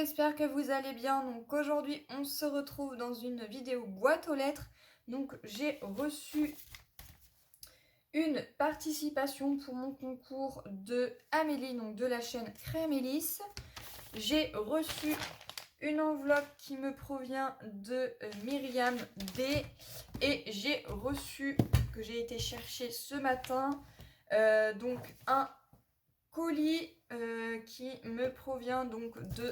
j'espère que vous allez bien. Donc aujourd'hui, on se retrouve dans une vidéo boîte aux lettres. Donc j'ai reçu une participation pour mon concours de Amélie, donc de la chaîne Crémélis. J'ai reçu une enveloppe qui me provient de Myriam D. Et j'ai reçu, que j'ai été chercher ce matin, donc un colis qui me provient donc de,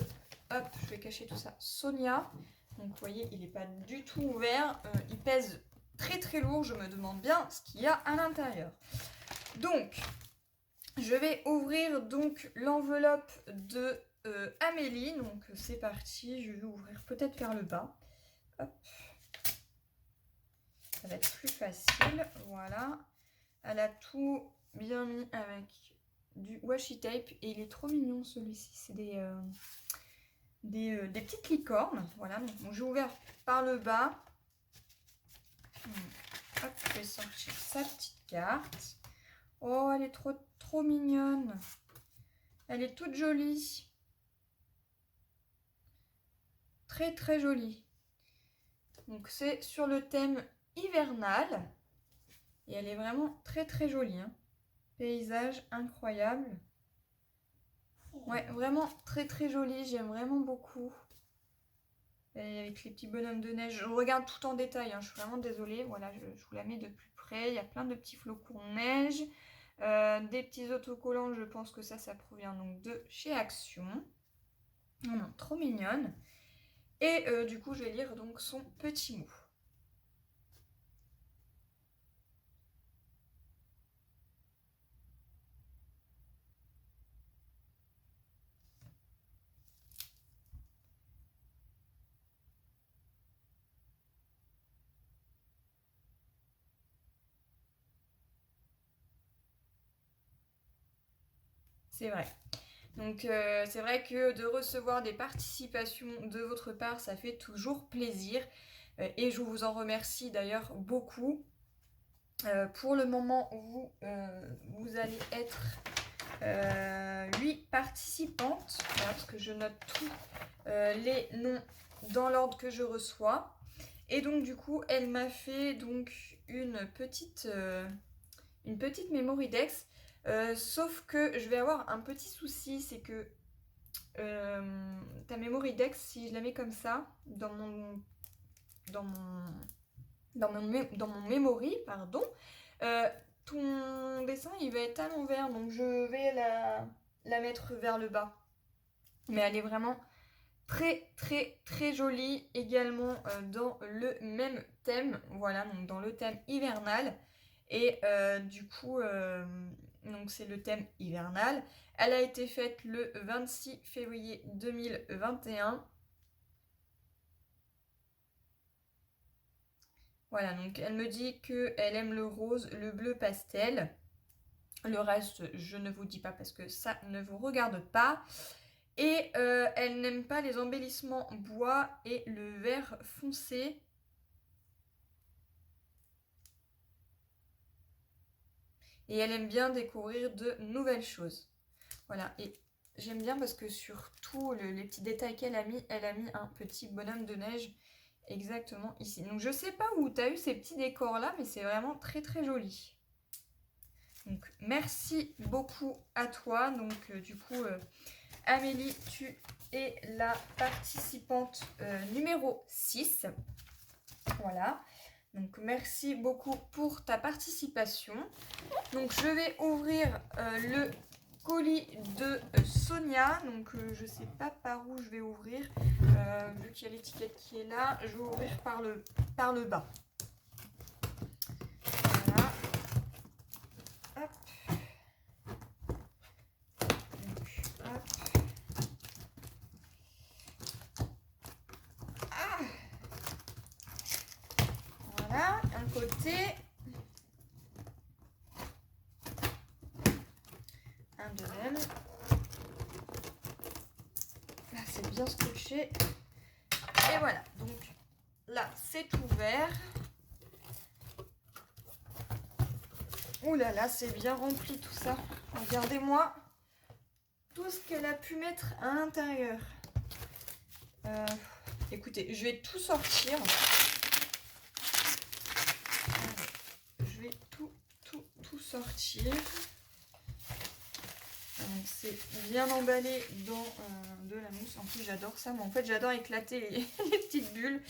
hop, je vais cacher tout ça, Sonia. Donc vous voyez, il n'est pas du tout ouvert, il pèse très très lourd, je me demande bien ce qu'il y a à l'intérieur. Donc, je vais ouvrir donc l'enveloppe de Amélie, donc c'est parti, je vais ouvrir peut-être vers le bas. Hop. Ça va être plus facile, voilà. Elle a tout bien mis avec du washi tape et il est trop mignon celui-ci, c'est des petites licornes, voilà. Donc bon, j'ai ouvert par le bas. Hop, je vais sortir sa petite carte. Oh, elle est trop mignonne. Elle est toute jolie. Très très jolie. Donc c'est sur le thème hivernal et elle est vraiment très très jolie, hein. Paysage incroyable. Ouais, vraiment très très jolie, j'aime vraiment beaucoup. Et avec les petits bonhommes de neige, je regarde tout en détail, hein, je suis vraiment désolée. Voilà, je vous la mets de plus près. Il y a plein de petits flocons de neige, des petits autocollants, je pense que ça provient donc de chez Action. Non, trop mignonne. Et du coup, je vais lire donc son petit mot. C'est vrai. Donc c'est vrai que de recevoir des participations de votre part, ça fait toujours plaisir. Et je vous en remercie d'ailleurs beaucoup. Pour le moment, vous allez être 8 participantes. Voilà, parce que je note tous les noms dans l'ordre que je reçois. Et donc du coup, elle m'a fait donc une petite Memory-Dex. Sauf que je vais avoir un petit souci, c'est que ta Memory-Dex, si je la mets comme ça, dans mon memory, pardon, ton dessin il va être à l'envers, donc je vais la mettre vers le bas. Mais elle est vraiment très très très jolie également dans le même thème, voilà, donc dans le thème hivernal. Et du coup, donc c'est le thème hivernal. Elle a été faite le 26 février 2021. Voilà, donc elle me dit qu'elle aime le rose, le bleu pastel. Le reste, je ne vous dis pas parce que ça ne vous regarde pas. Et elle n'aime pas les embellissements bois et le vert foncé. Et elle aime bien découvrir de nouvelles choses. Voilà, et j'aime bien parce que sur tous les petits détails qu'elle a mis, elle a mis un petit bonhomme de neige exactement ici. Donc je sais pas où tu as eu ces petits décors là, mais c'est vraiment très très joli. Donc merci beaucoup à toi. Donc du coup, Amélie, tu es la participante numéro 6. Voilà. Donc merci beaucoup pour ta participation. Donc je vais ouvrir le colis de Sonia. Donc je sais pas par où je vais ouvrir. Vu qu'il y a l'étiquette qui est là, je vais ouvrir par le bas. Voilà. Hop. Donc, hop. Ah. Voilà, un côté. Un de même. Là, c'est bien scotché. Et voilà, donc là, c'est ouvert. Ouh là là, c'est bien rempli tout ça. Regardez-moi tout ce qu'elle a pu mettre à l'intérieur. Écoutez, je vais tout sortir. Je vais tout sortir. Donc c'est bien emballé dans de la mousse. En plus j'adore ça. Mais en fait j'adore éclater les, les petites bulles.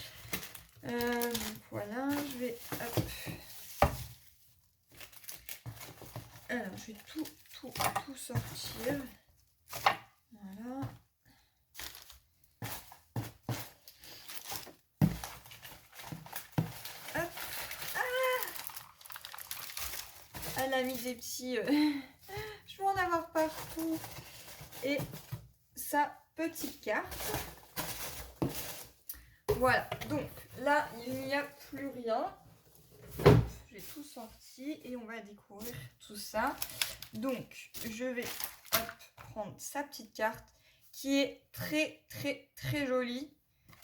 Donc voilà, je vais... Hop. Alors je vais tout sortir. Voilà. Hop. Ah, elle a mis des petits... Je vais en avoir partout. Et sa petite carte. Voilà, donc là, il n'y a plus rien. J'ai tout sorti et on va découvrir tout ça. Donc, je vais prendre sa petite carte qui est très jolie.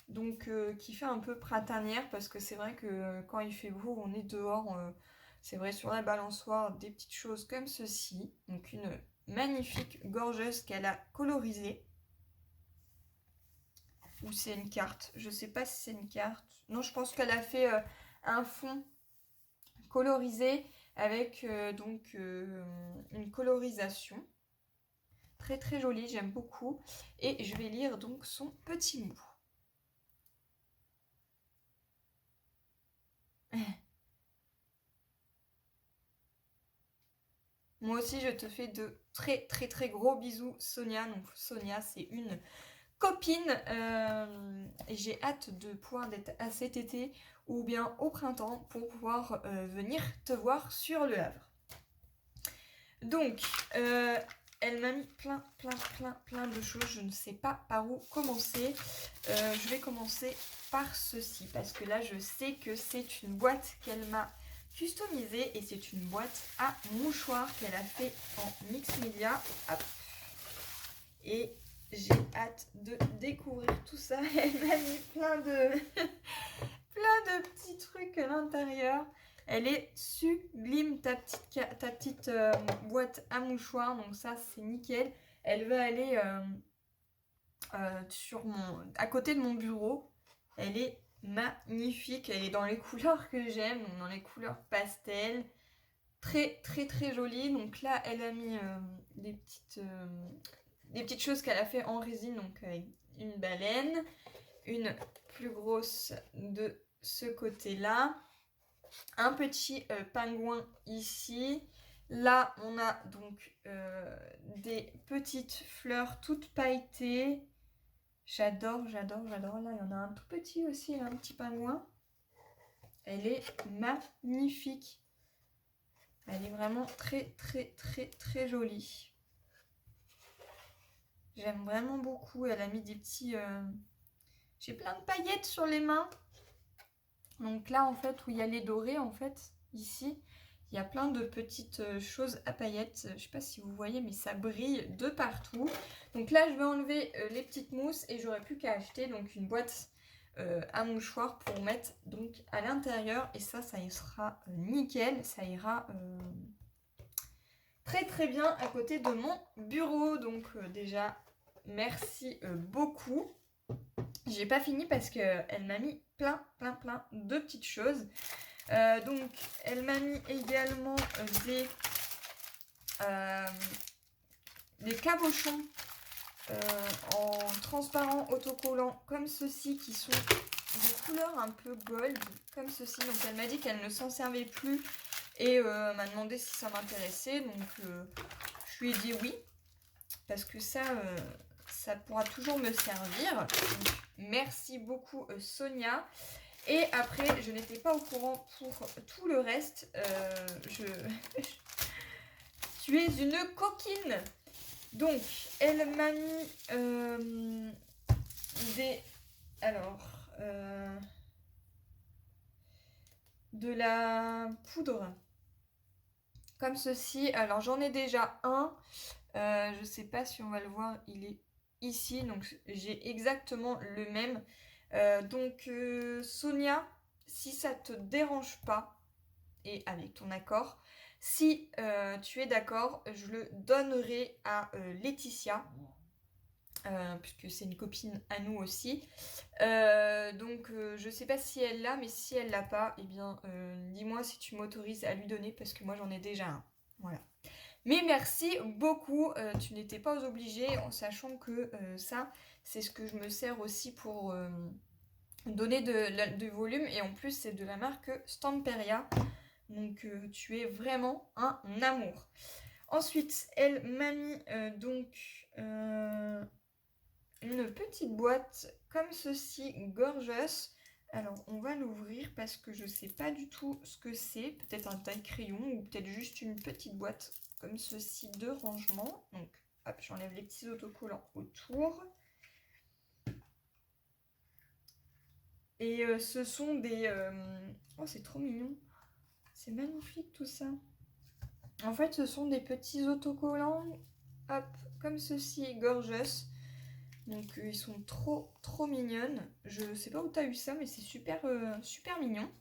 Donc, qui fait un peu printanière parce que c'est vrai que quand il fait beau, on est dehors. C'est vrai, sur la balançoire, des petites choses comme ceci. Donc, une magnifique gorgeuse qu'elle a colorisée. Ou c'est une carte, je sais pas si c'est une carte. Non, je pense qu'elle a fait un fond colorisé avec donc une colorisation. Très jolie, j'aime beaucoup. Et je vais lire donc son petit mot. Moi aussi, je te fais de très gros bisous, Sonia. Donc Sonia, c'est une copine. Et j'ai hâte de pouvoir être à cet été ou bien au printemps pour pouvoir venir te voir sur le Havre. Donc, elle m'a mis plein de choses. Je ne sais pas par où commencer. Je vais commencer par ceci parce que là, je sais que c'est une boîte qu'elle m'a customisée et c'est une boîte à mouchoirs qu'elle a fait en mix media. Hop. Et j'ai hâte de découvrir tout ça. Elle m'a mis plein de petits trucs à l'intérieur. Elle est sublime, ta petite boîte à mouchoirs. Donc ça, c'est nickel. Elle va aller à côté de mon bureau. Elle est magnifique. Elle est dans les couleurs que j'aime, dans les couleurs pastel. Très jolie. Donc là, elle a mis des petites choses qu'elle a fait en résine. Donc avec une baleine. Une plus grosse de ce côté-là. Un petit pingouin ici. Là, on a donc des petites fleurs toutes pailletées. J'adore. Là, il y en a un tout petit aussi, un petit pingouin. Elle est magnifique. Elle est vraiment très jolie. J'aime vraiment beaucoup. Elle a mis des petits... J'ai plein de paillettes sur les mains. Donc là, en fait, où il y a les dorés, en fait, ici, il y a plein de petites choses à paillettes. Je sais pas si vous voyez, mais ça brille de partout. Donc là, je vais enlever les petites mousses et j'aurai plus qu'à acheter donc une boîte à mouchoirs pour mettre donc à l'intérieur. Et ça y sera nickel. Ça ira très bien à côté de mon bureau. Donc déjà, merci beaucoup. J'ai pas fini parce qu'elle m'a mis plein de petites choses. Donc, elle m'a mis également des cabochons en transparent autocollant comme ceci qui sont de couleur un peu gold comme ceci. Donc, elle m'a dit qu'elle ne s'en servait plus et m'a demandé si ça m'intéressait. Donc, je lui ai dit oui parce que ça pourra toujours me servir. Donc, merci beaucoup Sonia. Et après, je n'étais pas au courant pour tout le reste. Tu es une coquine. Donc, elle m'a mis de la poudre. Comme ceci. Alors, j'en ai déjà un. Je ne sais pas si on va le voir. Il est ici. Donc, j'ai exactement le même. Donc Sonia, si ça te dérange pas, et avec ton accord, si tu es d'accord, je le donnerai à Laetitia. puisque c'est une copine à nous aussi. Donc je sais pas si elle l'a, mais si elle l'a pas, eh bien dis-moi si tu m'autorises à lui donner, parce que moi j'en ai déjà un. Voilà. Mais merci beaucoup, tu n'étais pas obligée, en sachant que ça, c'est ce que je me sers aussi pour donner de volume, et en plus c'est de la marque Stamperia, donc tu es vraiment un amour. Ensuite, elle m'a mis donc une petite boîte comme ceci, gorgeous. Alors, on va l'ouvrir parce que je sais pas du tout ce que c'est. Peut-être un taille-crayon ou peut-être juste une petite boîte comme ceci de rangement. Donc, hop, j'enlève les petits autocollants autour. Et ce sont des... Oh, c'est trop mignon. C'est magnifique tout ça. En fait, ce sont des petits autocollants, hop, comme ceci, gorgeous. Donc ils sont trop mignonnes. Je sais pas où t'as eu ça, mais c'est super mignon.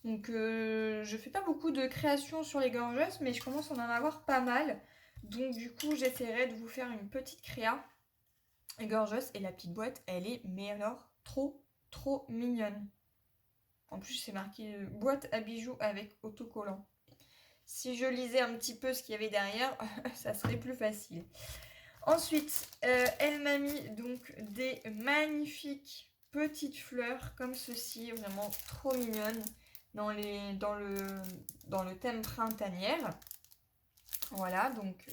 Donc je fais pas beaucoup de créations sur les gorgeous, mais je commence à en avoir pas mal. Donc du coup j'essaierai de vous faire une petite créa gorgeous. Et la petite boîte, elle est, mais alors, trop mignonne. En plus c'est marqué boîte à bijoux avec autocollant. Si je lisais un petit peu ce qu'il y avait derrière, ça serait plus facile. Ensuite, elle m'a mis donc des magnifiques petites fleurs comme ceci, vraiment trop mignonnes, dans le thème printanière. Voilà, donc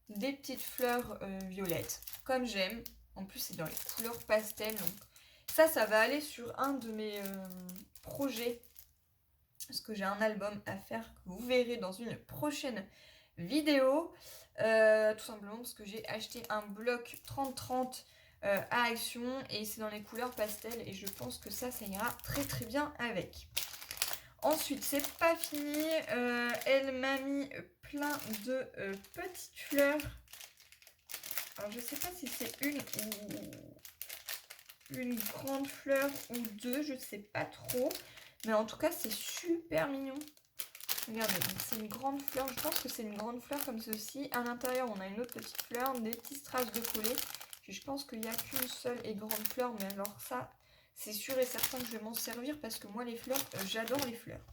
des petites fleurs violettes, comme j'aime. En plus, c'est dans les couleurs pastel. Donc ça va aller sur un de mes projets, parce que j'ai un album à faire que vous verrez dans une prochaine vidéo. Tout simplement parce que j'ai acheté un bloc 30-30 à Action, et c'est dans les couleurs pastel, et je pense que ça ira très bien avec. Ensuite, c'est pas fini, elle m'a mis plein de petites fleurs. Alors je sais pas si c'est une grande fleur ou deux, je sais pas trop, mais en tout cas c'est super mignon. Regardez, c'est une grande fleur, je pense que c'est une grande fleur comme ceci. À l'intérieur, on a une autre petite fleur, des petites strass de collet. Je pense qu'il n'y a qu'une seule et grande fleur, mais alors ça, c'est sûr et certain que je vais m'en servir, parce que moi, les fleurs, j'adore les fleurs.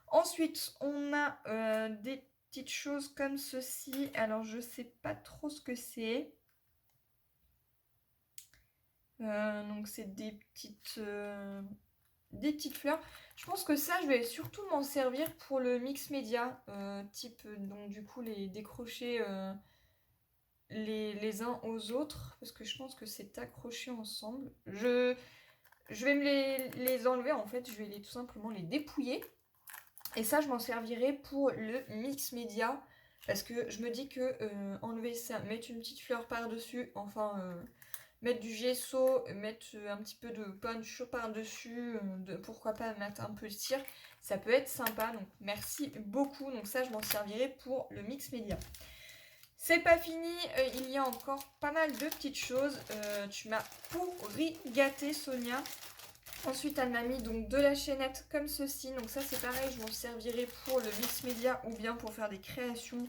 Ensuite, on a des petites choses comme ceci. Alors, je sais pas trop ce que c'est. Donc, c'est des petites fleurs. Je pense que ça, je vais surtout m'en servir pour le mix média, type, donc du coup, les décrocher les uns aux autres, parce que je pense que c'est accroché ensemble. Je vais me les enlever, en fait, je vais tout simplement les dépouiller. Et ça, je m'en servirai pour le mix média, parce que je me dis que enlever ça, mettre une petite fleur par-dessus, enfin... mettre du gesso, mettre un petit peu de peinture par-dessus, pourquoi pas mettre un peu de cire, ça peut être sympa, donc merci beaucoup. Donc ça, je m'en servirai pour le mix média. C'est pas fini, il y a encore pas mal de petites choses. Tu m'as pourri gâté, Sonia. Ensuite, elle m'a mis donc de la chaînette comme ceci. Donc ça, c'est pareil, je m'en servirai pour le mix média ou bien pour faire des créations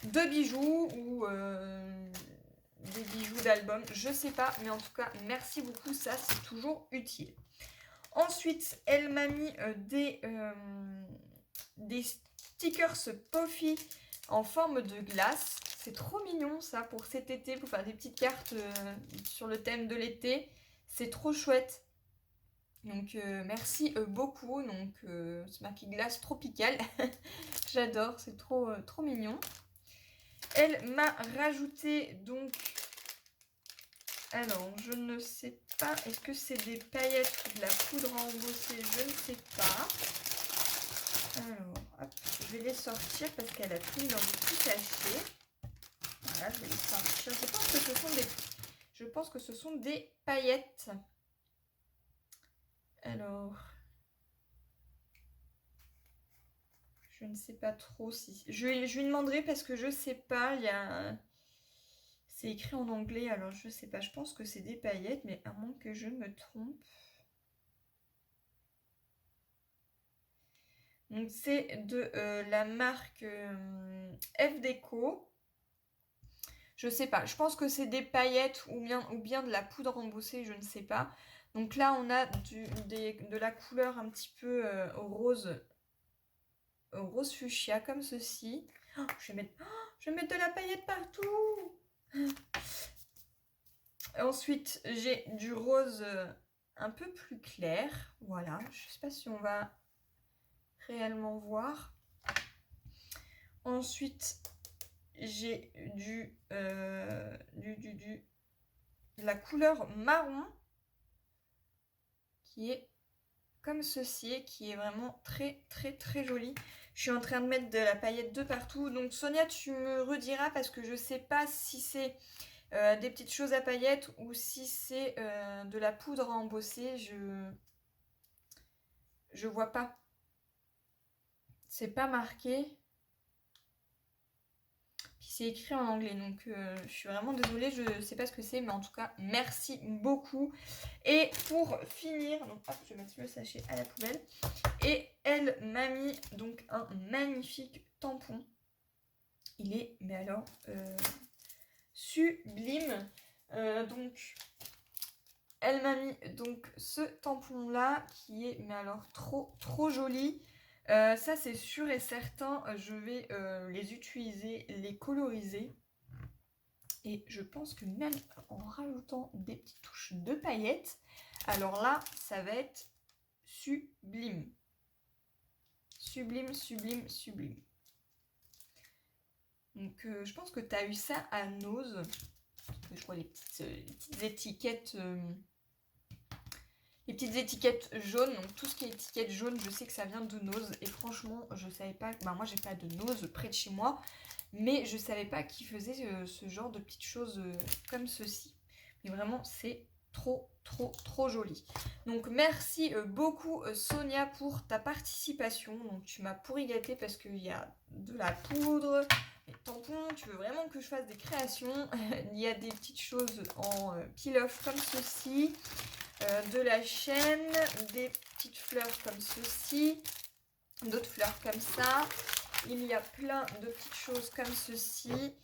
de bijoux ou des bijoux d'album, je sais pas, mais en tout cas merci beaucoup, ça c'est toujours utile. Ensuite, elle m'a mis des stickers Puffy en forme de glace. C'est trop mignon ça pour cet été, pour faire des petites cartes sur le thème de l'été. C'est trop chouette. Donc merci beaucoup. Donc c'est marqué glace tropicale. J'adore, c'est trop mignon. Elle m'a rajouté donc... Alors, je ne sais pas, est-ce que c'est des paillettes ou de la poudre à embosser? Je ne sais pas. Alors, hop, je vais les sortir parce qu'elle a pris dans le petit cachet. Voilà, je vais les sortir. Je pense que ce sont des paillettes. Alors, je ne sais pas trop si... Je lui demanderai parce que je ne sais pas, il y a... C'est écrit en anglais, alors je sais pas, je pense que c'est des paillettes, mais à moins que je me trompe. Donc c'est de la marque F Déco. Je sais pas, je pense que c'est des paillettes ou bien de la poudre embossée, je ne sais pas. Donc là, on a de la couleur un petit peu rose fuchsia, comme ceci. Oh, je vais mettre de la paillette partout. Ensuite, j'ai du rose un peu plus clair. Voilà, je sais pas si on va réellement voir. Ensuite, j'ai de la couleur marron qui est comme ceci et qui est vraiment très très très jolie. Je suis en train de mettre de la paillette de partout. Donc Sonia, tu me rediras parce que je sais pas si c'est des petites choses à paillettes ou si c'est de la poudre à embosser. Je vois pas. C'est pas marqué. Puis c'est écrit en anglais, donc je suis vraiment désolée, je sais pas ce que c'est, mais en tout cas, merci beaucoup. Et pour finir, donc hop, je vais mettre le sachet à la poubelle. Et elle m'a mis donc un magnifique tampon. Il est, mais alors, sublime. Donc, elle m'a mis donc ce tampon là qui est, mais alors, trop trop joli. Ça c'est sûr et certain, je vais les utiliser, les coloriser. Et je pense que même en rajoutant des petites touches de paillettes, alors là, ça va être sublime. Sublime, sublime, sublime. Donc je pense que tu as eu ça à Nose. Je crois les petites étiquettes... les petites étiquettes jaunes, donc tout ce qui est étiquette jaune, je sais que ça vient de Nose. Et franchement, je savais pas, moi j'ai pas de Nose près de chez moi, mais je savais pas qu'ils faisaient ce genre de petites choses comme ceci. Mais vraiment, c'est trop, trop, trop joli. Donc merci beaucoup Sonia pour ta participation. Donc tu m'as pourri gâté parce qu'il y a de la poudre, des tampons, tu veux vraiment que je fasse des créations. Il y a des petites choses en peel-off comme ceci. De la chaîne, des petites fleurs comme ceci, d'autres fleurs comme ça. Il y a plein de petites choses comme ceci,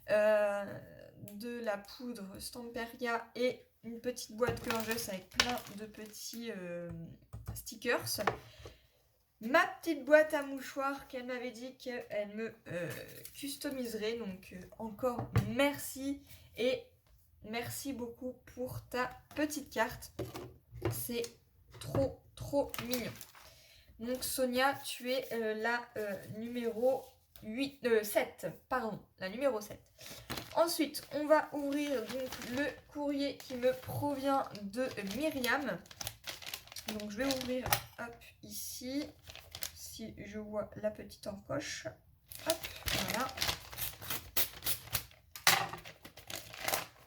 de la poudre Stamperia et une petite boîte Gorgeous avec plein de petits stickers. Ma petite boîte à mouchoirs qu'elle m'avait dit qu'elle me customiserait. Donc encore merci et merci beaucoup pour ta petite carte. C'est trop trop mignon. Donc Sonia, tu es la numéro 7. Pardon, la numéro 7. Ensuite, on va ouvrir donc le courrier qui me provient de Myriam. Donc je vais ouvrir hop ici. Si je vois la petite encoche. Hop, voilà.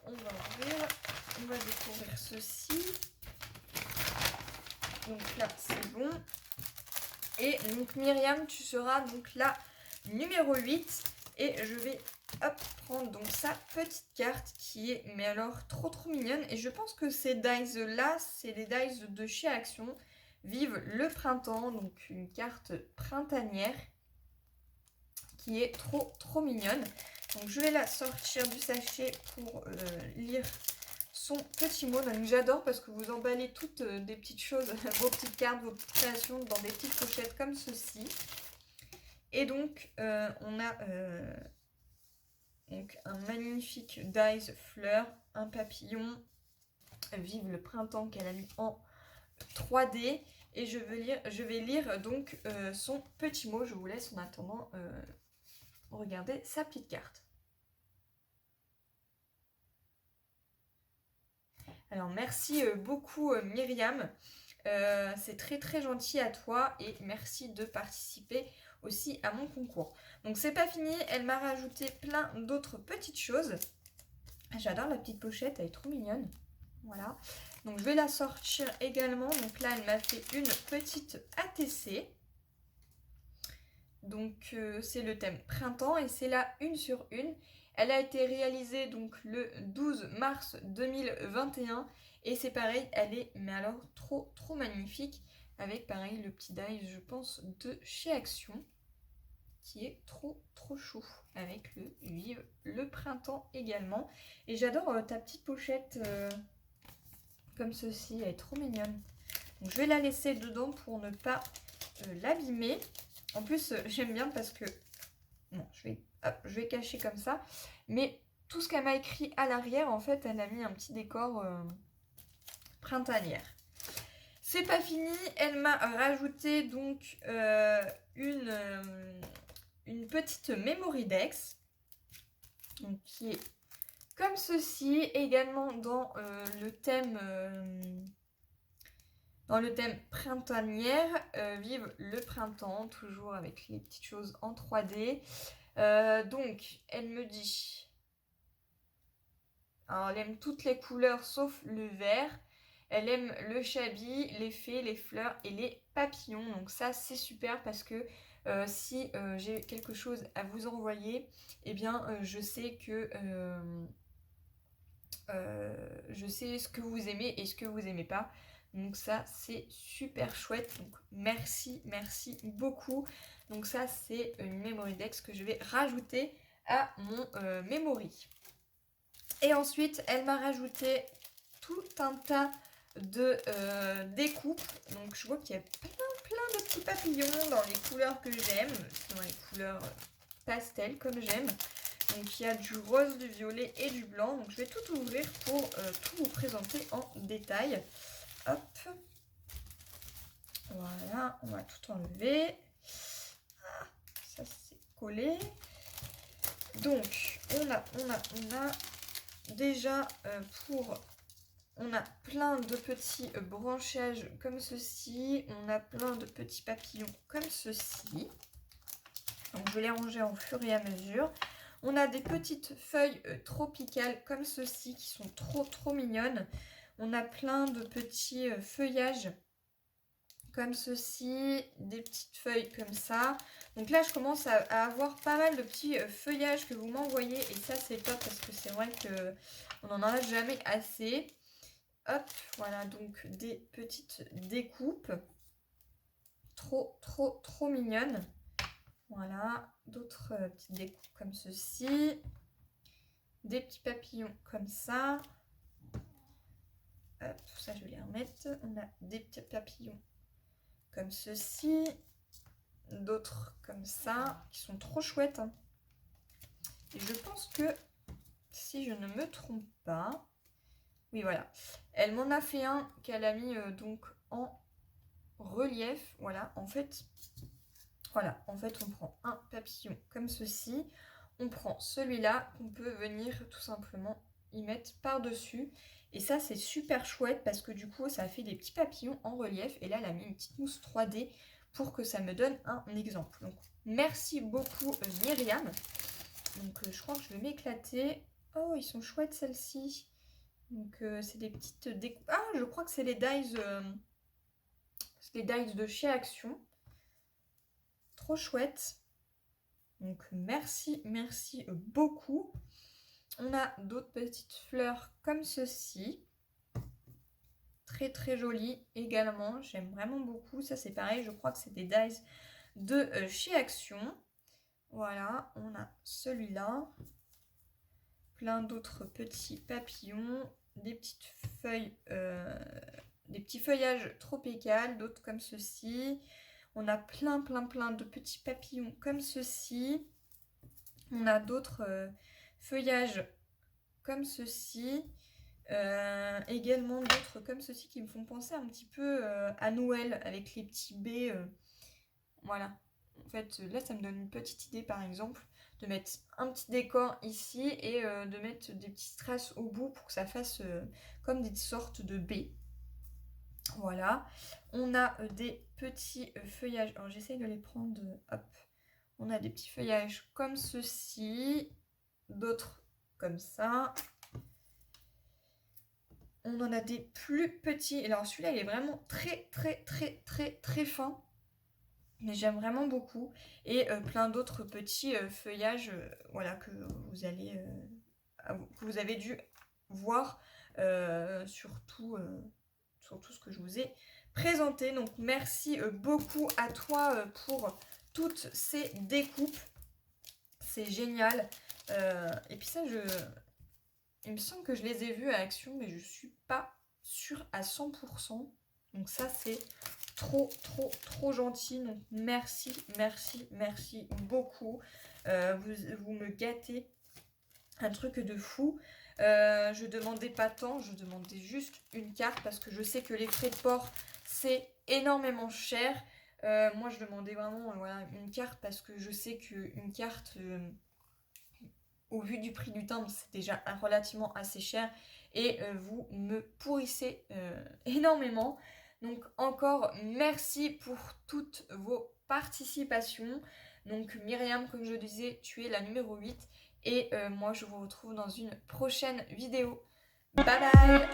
On va ouvrir. On va découvrir ceci. Donc là, c'est bon. Et donc Myriam, tu seras donc la numéro 8. Et je vais prendre donc sa petite carte qui est, mais alors, trop trop mignonne. Et je pense que ces dies là, c'est les dies de chez Action. Vive le printemps, donc une carte printanière qui est trop trop mignonne. Donc je vais la sortir du sachet pour lire son petit mot. Donc j'adore parce que vous emballez toutes des petites choses, vos petites cartes, vos petites créations dans des petites pochettes comme ceci. Et donc on a donc un magnifique dies fleur, un papillon, vive le printemps qu'elle a mis en 3D. Et je vais lire donc son petit mot. Je vous laisse en attendant regarder sa petite carte. Alors merci beaucoup Myriam, c'est très très gentil à toi et merci de participer aussi à mon concours. Donc c'est pas fini, elle m'a rajouté plein d'autres petites choses. J'adore la petite pochette, elle est trop mignonne. Voilà, donc je vais la sortir également. Donc là elle m'a fait une petite ATC. Donc c'est le thème printemps et c'est la 1 sur 1. Elle a été réalisée donc le 12 mars 2021 et c'est pareil, elle est mais alors trop trop magnifique avec pareil le petit die je pense de chez Action. qui est trop chou, avec le Vive le printemps également. Et j'adore ta petite pochette comme ceci, elle est trop mignonne. Donc, je vais la laisser dedans pour ne pas l'abîmer. En plus, j'aime bien parce que... Bon, je vais cacher comme ça. Mais tout ce qu'elle m'a écrit à l'arrière, en fait, elle a mis un petit décor printanière. C'est pas fini, elle m'a rajouté donc une petite Memory Dex, donc, qui est comme ceci, également dans le thème printanière, vive le printemps, toujours avec les petites choses en 3D. Donc, elle me dit, alors elle aime toutes les couleurs sauf le vert. Elle aime le chabi, les fées, les fleurs et les papillons. Donc ça, c'est super parce que si j'ai quelque chose à vous envoyer, eh bien, je sais que... je sais ce que vous aimez et ce que vous aimez pas. Donc ça, c'est super chouette. Donc merci beaucoup. Donc ça, c'est une Memory Dex que je vais rajouter à mon Memory. Et ensuite, elle m'a rajouté tout un tas de découpes. Donc je vois qu'il y a plein de petits papillons dans les couleurs que j'aime, dans les couleurs pastel comme j'aime. Donc il y a du rose, du violet et du blanc. Donc je vais tout ouvrir pour tout vous présenter en détail. Hop. Voilà, on va tout enlever. Ah, ça c'est collé. Donc on a déjà on a plein de petits branchages comme ceci. On a plein de petits papillons comme ceci. Donc je vais les ranger au fur et à mesure. On a des petites feuilles tropicales comme ceci qui sont trop mignonnes. On a plein de petits feuillages comme ceci, des petites feuilles comme ça. Donc là, je commence à avoir pas mal de petits feuillages que vous m'envoyez. Et ça, c'est top parce que c'est vrai qu'on n'en a jamais assez. Hop, voilà, donc des petites découpes. Trop mignonnes. Voilà, d'autres petites découpes comme ceci. Des petits papillons comme ça. Hop, tout ça, je vais les remettre. On a des petits papillons comme ceci. D'autres comme ça, qui sont trop chouettes. Hein. Et je pense que, si je ne me trompe pas... Oui, voilà. Elle m'en a fait un qu'elle a mis donc en relief. Voilà, en fait... Voilà, en fait, on prend un papillon comme ceci. On prend celui-là qu'on peut venir tout simplement y mettre par-dessus. Et ça, c'est super chouette parce que du coup, ça fait des petits papillons en relief. Et là, elle a mis une petite mousse 3D pour que ça me donne un exemple. Donc, merci beaucoup Myriam. Donc, je crois que je vais m'éclater. Oh, ils sont chouettes celles-ci. Donc, c'est des petites découpes. Ah, je crois que c'est les dies de chez Action. Trop chouette. Donc merci beaucoup. On a d'autres petites fleurs comme ceci. Très jolies également. J'aime vraiment beaucoup. Ça c'est pareil, je crois que c'est des dies de chez Action. Voilà, on a celui-là. Plein d'autres petits papillons. Des petites feuilles, des petits feuillages tropicales. D'autres comme ceci. On a plein de petits papillons comme ceci. On a d'autres feuillages comme ceci. Également d'autres comme ceci qui me font penser un petit peu à Noël avec les petits baies. Voilà. En fait, là, ça me donne une petite idée, par exemple, de mettre un petit décor ici et de mettre des petits strass au bout pour que ça fasse comme des sortes de baies. Voilà, on a des petits feuillages. Alors j'essaye de les prendre, hop. On a des petits feuillages comme ceci, d'autres comme ça. On en a des plus petits. Alors celui-là, il est vraiment très fin. Mais j'aime vraiment beaucoup. Et plein d'autres petits feuillages voilà, que vous avez dû voir sur tout ce que je vous ai présenté. Donc merci beaucoup à toi pour toutes ces découpes. C'est génial. Et puis ça, il me semble que je les ai vues à Action, mais je suis pas sûre à 100%. Donc ça, c'est trop gentil. Donc merci beaucoup. Vous me gâtez. Un truc de fou. Je demandais pas tant, je demandais juste une carte parce que je sais que les frais de port, c'est énormément cher. Moi, je demandais vraiment voilà, une carte parce que je sais qu'une carte, au vu du prix du timbre, c'est déjà relativement assez cher. Et vous me pourrissez énormément. Donc encore merci pour toutes vos participations. Donc Myriam, comme je disais, tu es la numéro 8. Et moi, je vous retrouve dans une prochaine vidéo. Bye bye!